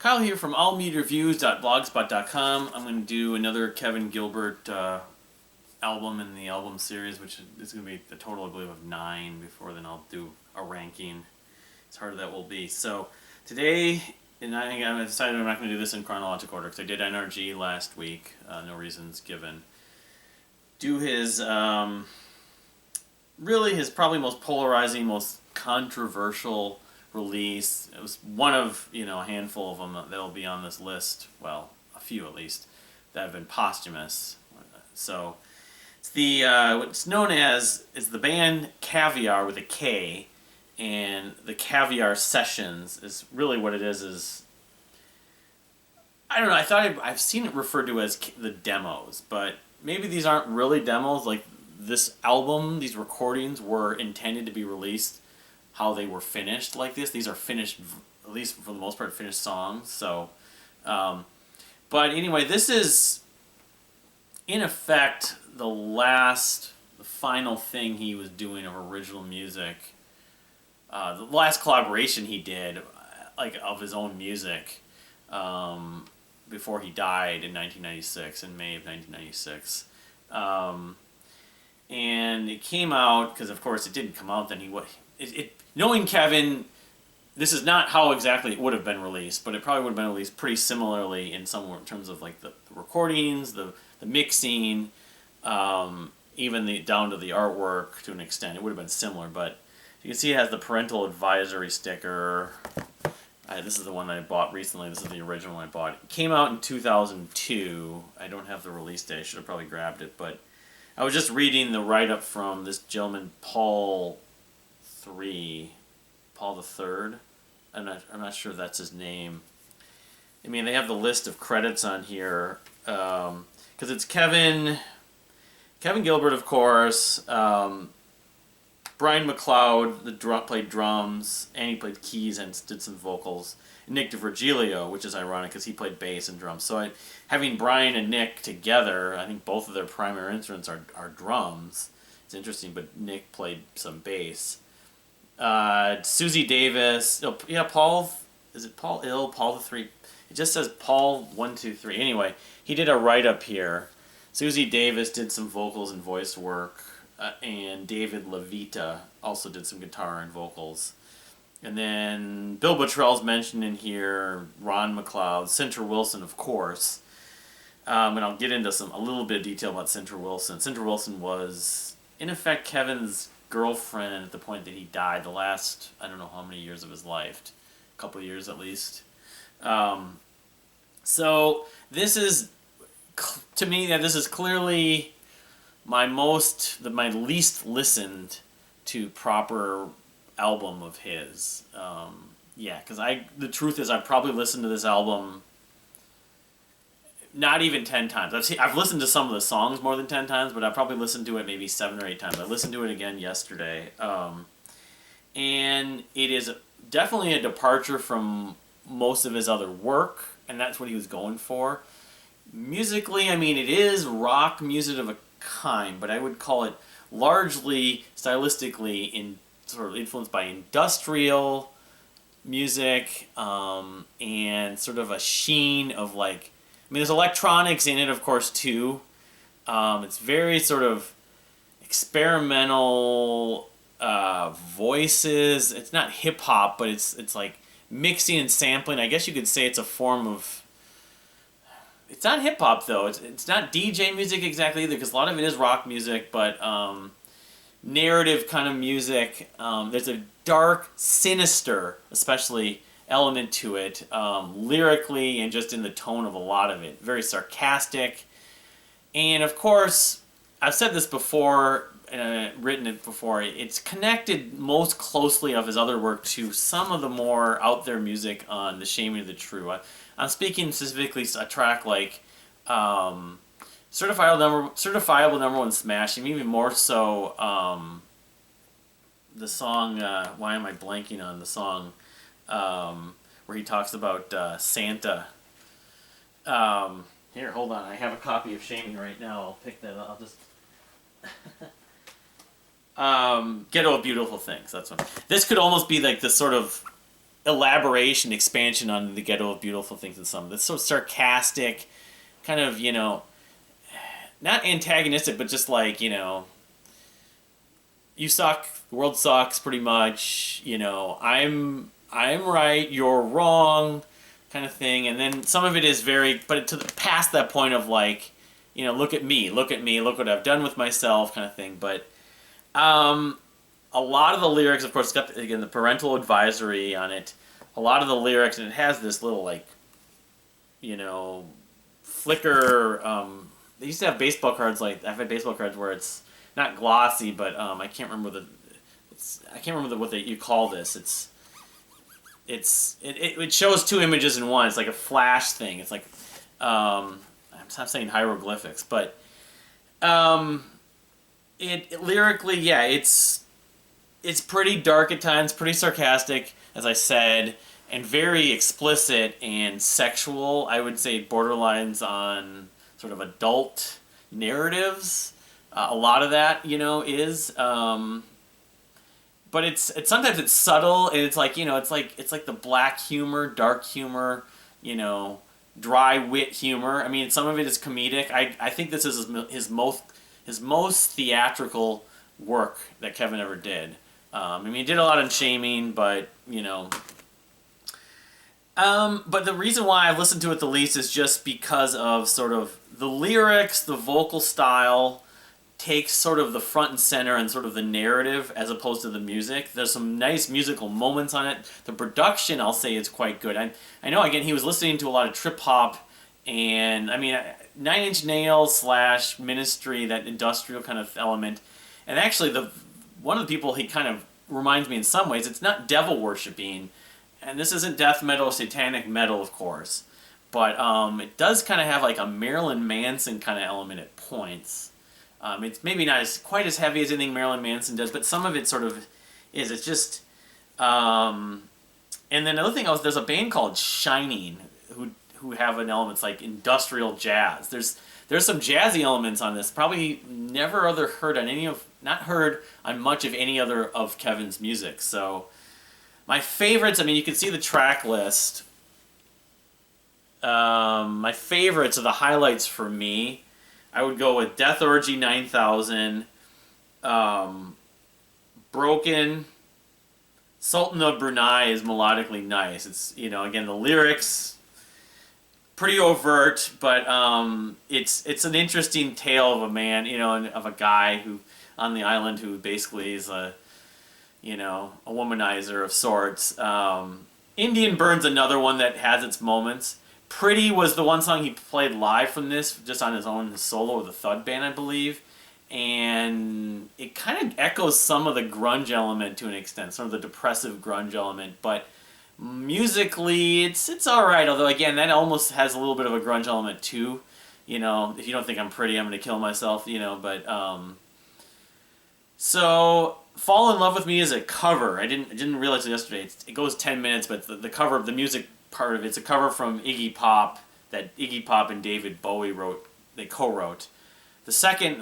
Kyle here from allmediareviews.blogspot.com. I'm going to do another Kevin Gilbert album in the album series, which is going to be a total, I believe, of 9. Before then I'll do a ranking. As hard as that will be. So today, and I decided I'm not going to do this in chronological order because I did NRG last week, no reasons given. Do his, really his probably most polarizing, most controversial release. It was one of, a handful of them that'll be on this list. Well, a few at least that have been posthumous. So it's the what's known as is the band Kaviar with a K, and the Kaviar Sessions is really what it is. Is I don't know. I thought I've seen it referred to as the demos, but maybe these aren't really demos. Like this album, these recordings were intended to be released how they were finished like this. These are finished, at least for the most part, finished songs. So, but anyway, this is in effect the final thing he was doing of original music. The last collaboration he did, like of his own music, before he died in 1996, in May of 1996. And it came out, because of course it didn't come out then. Knowing Kevin, this is not how exactly it would have been released, but it probably would have been released pretty similarly in terms of like the recordings, the mixing, even down to the artwork to an extent. It would have been similar, but you can see it has the parental advisory sticker. This is the one that I bought recently. This is the original one I bought. It came out in 2002. I don't have the release date. I should have probably grabbed it, but I was just reading the write-up from this gentleman, Paul III. I'm not sure if that's his name. I mean, they have the list of credits on here, because it's Kevin Gilbert, of course, Brian McLeod, played drums, and he played keys and did some vocals. Nick DiVirgilio, which is ironic because he played bass and drums. So having Brian and Nick together, I think both of their primary instruments are drums. It's interesting, but Nick played some bass. Susie Davis, Paul, is it Paul Ill, Paul the 3? It just says Paul 1, 2, 3. Anyway, he did a write-up here. Susie Davis did some vocals and voice work, and David Levita also did some guitar and vocals. And then Bill Bottrell's mentioned in here, Ron McLeod, Cintra Wilson, of course. And I'll get into a little bit of detail about Cintra Wilson. Cintra Wilson was, in effect, Kevin's girlfriend at the point that he died, the last, I don't know how many years of his life, a couple of years at least. So this is, to me, this is clearly my least listened to proper album of his. Because the truth is I've probably listened to this album not even 10 times. I've listened to some of the songs more than 10 times, but I've probably listened to it maybe 7 or 8 times. I listened to it again yesterday. And it is definitely a departure from most of his other work, and that's what he was going for. Musically, I mean, it is rock music of a kind, but I would call it largely, stylistically, sort of influenced by industrial music, and sort of a sheen of there's electronics in it, of course, too. It's very sort of experimental voices. It's not hip-hop, but it's like mixing and sampling. I guess you could say it's a form of... It's not hip-hop, though. It's not DJ music exactly either, because a lot of it is rock music, but narrative kind of music. There's a dark, sinister, especially, element to it, lyrically and just in the tone of a lot of it. Very sarcastic. And of course, I've said this before, written it before, it's connected most closely of his other work to some of the more out there music on The Shaming of the True. I'm speaking specifically a track like Certifiable Number One Smashing, even more so the song, why am I blanking on the song, where he talks about Santa. Here, hold on. I have a copy of Shaming right now. I'll pick that up. I'll just... Ghetto of Beautiful Things. That's one. This could almost be like the sort of elaboration, expansion on the ghetto of beautiful things in some. That's so sarcastic, kind of, not antagonistic, but just like, you suck, the world sucks, pretty much. I'm right, you're wrong, kind of thing. And then some of it is very, but past that point of like, look at me, look what I've done with myself, kind of thing. But a lot of the lyrics, of course, it's got again the parental advisory on it. A lot of the lyrics, and it has this little like, flicker. They used to have baseball cards like I've had baseball cards where it's not glossy, but I can't remember what you call this. It shows two images in one. It's like a flash thing. It's like I'm not saying hieroglyphics, but it lyrically, yeah, it's pretty dark at times, pretty sarcastic, as I said, and very explicit and sexual. I would say borderlines on sort of adult narratives. A lot of that, is. But it's sometimes it's subtle, and it's like it's like the black humor, dark humor, dry wit humor. I mean, some of it is comedic. I think this is his most theatrical work that Kevin ever did. I mean, he did a lot of shaming, but but the reason why I've listened to it the least is just because of sort of the lyrics, the vocal style takes sort of the front and center and sort of the narrative as opposed to the music. There's some nice musical moments on it. The production, I'll say, is quite good. I know, again, he was listening to a lot of trip-hop, and, I mean, Nine Inch Nails / Ministry, that industrial kind of element. And actually, one of the people he kind of reminds me in some ways, it's not devil worshipping, and this isn't death metal, satanic metal, of course, but it does kind of have like a Marilyn Manson kind of element at points. It's maybe not quite as heavy as anything Marilyn Manson does, but some of it sort of is. It's just, and then another thing there's a band called Shining who have an elements like industrial jazz. There's some jazzy elements on this. Probably not heard on much of any other of Kevin's music. So my favorites. I mean, you can see the track list. My favorites are the highlights for me. I would go with Death Orgy 9000, Broken. Sultan of Brunei is melodically nice. It's, again, the lyrics, pretty overt, but it's an interesting tale of a man, and of a guy who, on the island, who basically is a womanizer of sorts. Indian Burn's another one that has its moments. Pretty was the one song he played live from this, just on his own solo with a thud band, I believe. And it kind of echoes some of the grunge element to an extent, some of the depressive grunge element. But musically, it's all right. Although, again, that almost has a little bit of a grunge element, too. If you don't think I'm pretty, I'm going to kill myself, But, so, Fall in Love with Me is a cover. I didn't realize it yesterday. It goes 10 minutes, but the cover of the music part of it's a cover from Iggy Pop that Iggy Pop and David Bowie wrote. They co-wrote. The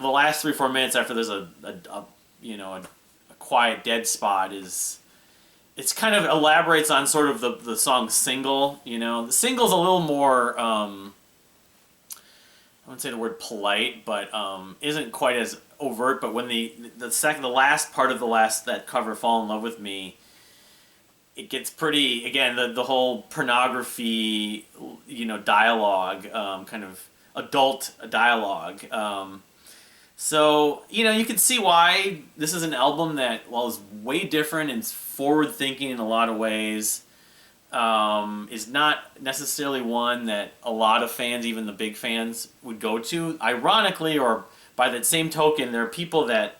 last 3-4 minutes after there's a quiet dead spot it's kind of elaborates on sort of the song's single. The single's a little more I wouldn't say the word polite, but isn't quite as overt. But when the last part of that cover, Fall in Love with Me, it gets pretty, again, the whole pornography, dialogue, kind of adult dialogue. So, you can see why this is an album that, while is way different and forward-thinking in a lot of ways, is not necessarily one that a lot of fans, even the big fans, would go to. Ironically, or by that same token, there are people that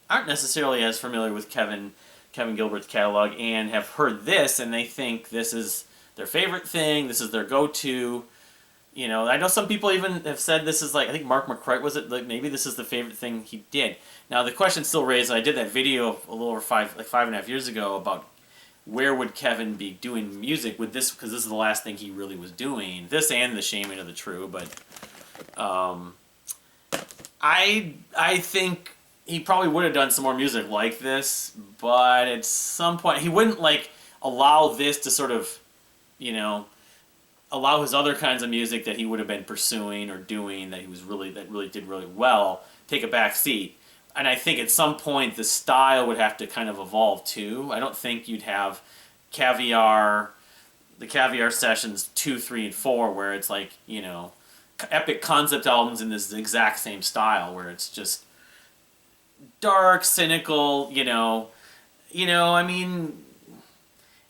aren't necessarily as familiar with Kevin Gilbert's catalog and have heard this, and they think this is their favorite thing, this is their go-to. I know some people even have said this is like, I think Mark McCrite was it, like maybe this is the favorite thing he did. Now the question still raised, I did that video a little over 5.5 years ago about where would Kevin be doing music with this, because this is the last thing he really was doing. This and The Shaming of the True, but I think he probably would have done some more music like this, but at some point he wouldn't, like, allow this to sort of, you know, allow his other kinds of music that he would have been pursuing or doing that really did really well take a back seat. And I think at some point the style would have to kind of evolve too. I don't think you'd have Kaviar, the Kaviar sessions 2, 3, and 4, where it's like, you know, epic concept albums in this exact same style, where it's just dark, cynical, I mean,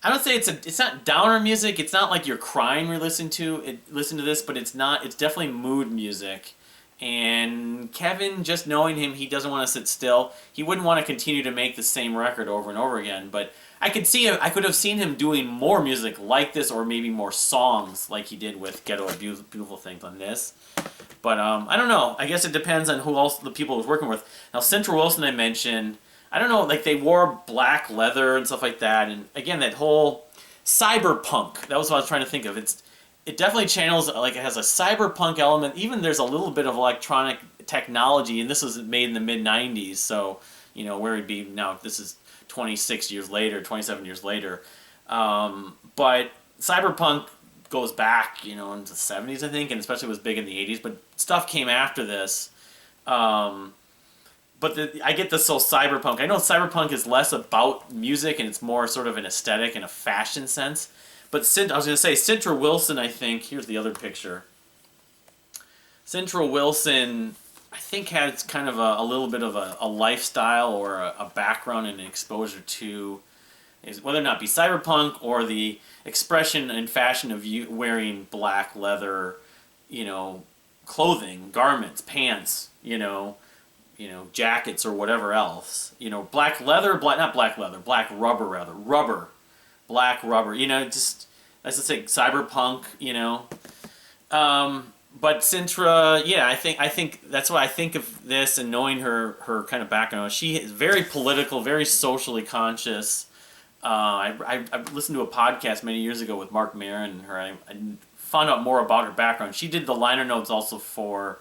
I don't say it's not downer music. It's not like you're crying when you listen to this, but it's definitely mood music. And Kevin, just knowing him, he doesn't want to sit still. He wouldn't want to continue to make the same record over and over again. But I could have seen him doing more music like this, or maybe more songs like he did with Ghetto Beautiful Things on this. But I don't know. I guess it depends on who else the people he was working with. Now, Central Wilson I mentioned, I don't know, like they wore black leather and stuff like that. And again, that whole cyberpunk, that was what I was trying to think of. It definitely channels, like it has a cyberpunk element. Even there's a little bit of electronic technology, and this was made in the mid-90s, so, where it'd be now, this is 27 years later. But cyberpunk goes back, into the 70s, I think, and especially was big in the 80s, but stuff came after this. But I get this whole cyberpunk. I know cyberpunk is less about music, and it's more sort of an aesthetic and a fashion sense. But I was going to say, Central Wilson, I think, here's the other picture. Central Wilson, I think, has kind of a little bit of a lifestyle or a background and an exposure to, whether or not be cyberpunk or the expression and fashion of you wearing black leather, clothing, garments, pants, jackets or whatever else. Black rubber, just, let's just say cyberpunk, but Sintra, yeah, I think that's why I think of this, and knowing her kind of background. She is very political, very socially conscious. I listened to a podcast many years ago with Mark Maron and her. I found out more about her background. She did the liner notes also for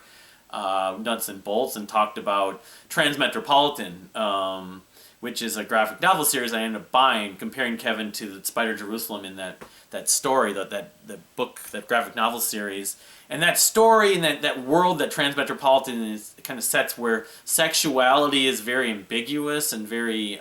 Nuts and Bolts, and talked about Transmetropolitan, which is a graphic novel series I ended up buying, comparing Kevin to the Spider Jerusalem in that story, that book, that graphic novel series. And that story and that world that Transmetropolitan is kind of sets, where sexuality is very ambiguous and very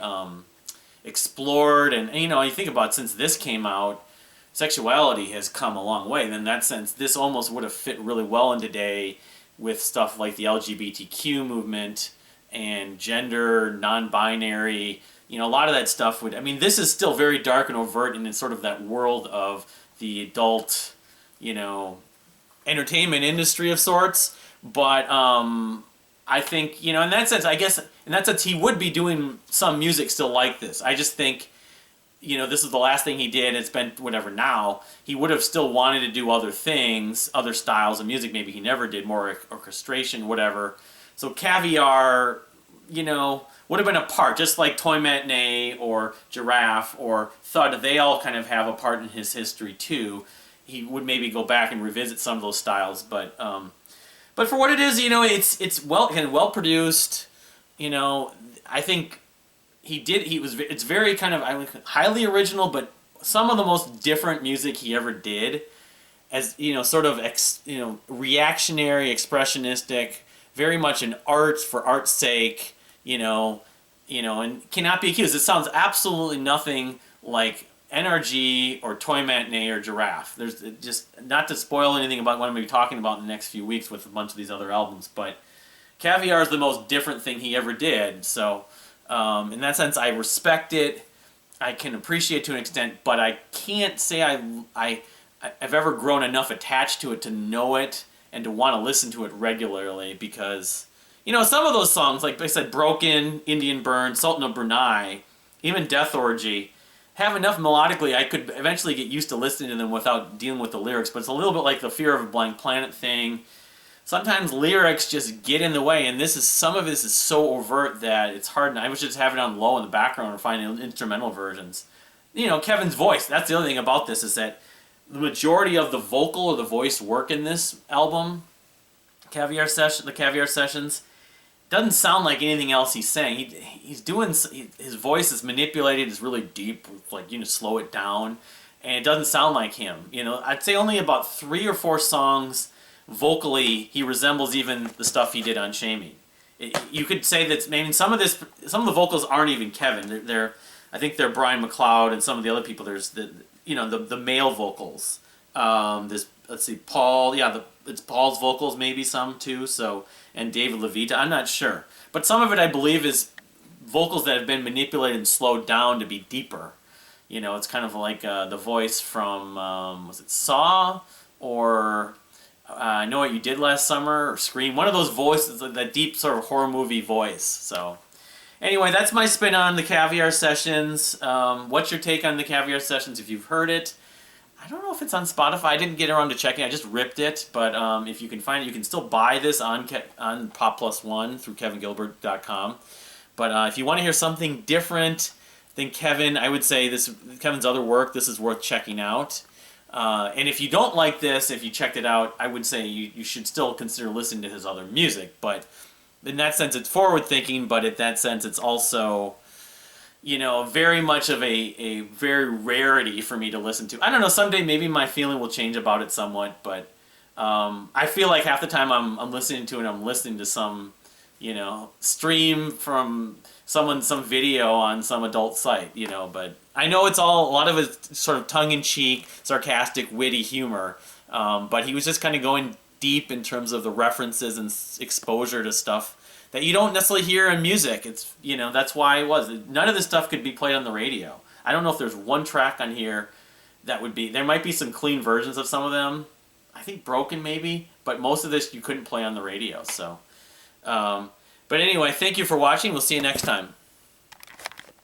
explored. And you think about, since this came out, sexuality has come a long way. And in that sense, this almost would have fit really well in today with stuff like the LGBTQ movement and gender, non-binary, a lot of that stuff this is still very dark and overt, and it's sort of that world of the adult, entertainment industry of sorts. But I think, in that sense, he would be doing some music still like this. I just think, this is the last thing he did. It's been whatever now. He would have still wanted to do other things, other styles of music. Maybe he never did, more orchestration, whatever. So Kaviar, would have been a part, just like Toy Matinee or Giraffe or Thud. They all kind of have a part in his history too. He would maybe go back and revisit some of those styles, but for what it is, it's well produced. I think it's very kind of highly original, but some of the most different music he ever did, as sort of reactionary, expressionistic, very much an art for art's sake, and cannot be accused. It sounds absolutely nothing like NRG or Toy Matinee or Giraffe. There's just, not to spoil anything about what I'm going to be talking about in the next few weeks with a bunch of these other albums, but Kaviar is the most different thing he ever did. So in that sense, I respect it. I can appreciate it to an extent, but I can't say I've ever grown enough attached to it to know it and to want to listen to it regularly, because, some of those songs, like I said, Broken, Indian Burn, Sultan of Brunei, even Death Orgy, have enough melodically I could eventually get used to listening to them without dealing with the lyrics. But it's a little bit like the Fear of a Blank Planet thing. Sometimes lyrics just get in the way, and some of this is so overt that it's hard. And I wish just have it on low in the background or finding instrumental versions. Kevin's voice. That's the other thing about this, is that the majority of the vocal or the voice work in this album, the Kaviar Sessions, doesn't sound like anything else he's saying. He's doing, his voice is manipulated, is really deep, like, slow it down, and it doesn't sound like him. I'd say only about 3 or 4 songs vocally he resembles even the stuff he did on Shaming. You could say that maybe some of the vocals aren't even Kevin. I think they're Brian McLeod and some of the other people. There's the male vocals. Let's see, Paul. Yeah, it's Paul's vocals, maybe some too. So, and David Levita. I'm not sure, but some of it I believe is vocals that have been manipulated and slowed down to be deeper. It's kind of like the voice from was it Saw or I Know What You Did Last Summer or Scream. One of those voices, that deep sort of horror movie voice. So. Anyway, that's my spin on the Kaviar Sessions. What's your take on the Kaviar Sessions if you've heard it? I don't know if it's on Spotify. I didn't get around to checking. I just ripped it. But if you can find it, you can still buy this on Pop Plus One through KevinGilbert.com. But if you want to hear something different than Kevin, I would say Kevin's other work, this is worth checking out. And if you don't like this, if you checked it out, I would say you should still consider listening to his other music. But in that sense, it's forward-thinking, but in that sense, it's also, very much of a very rarity for me to listen to. I don't know, someday maybe my feeling will change about it somewhat, but I feel like half the time I'm listening to it, I'm listening to some, stream from some video on some adult site, but I know a lot of it's sort of tongue-in-cheek, sarcastic, witty humor, but he was just kind of going deep in terms of the references and exposure to stuff that you don't necessarily hear in music. It's that's why it was. None of this stuff could be played on the radio. I don't know if there's one track on here that would be. There might be some clean versions of some of them. I think Broken maybe, but most of this you couldn't play on the radio. So, but anyway, thank you for watching. We'll see you next time.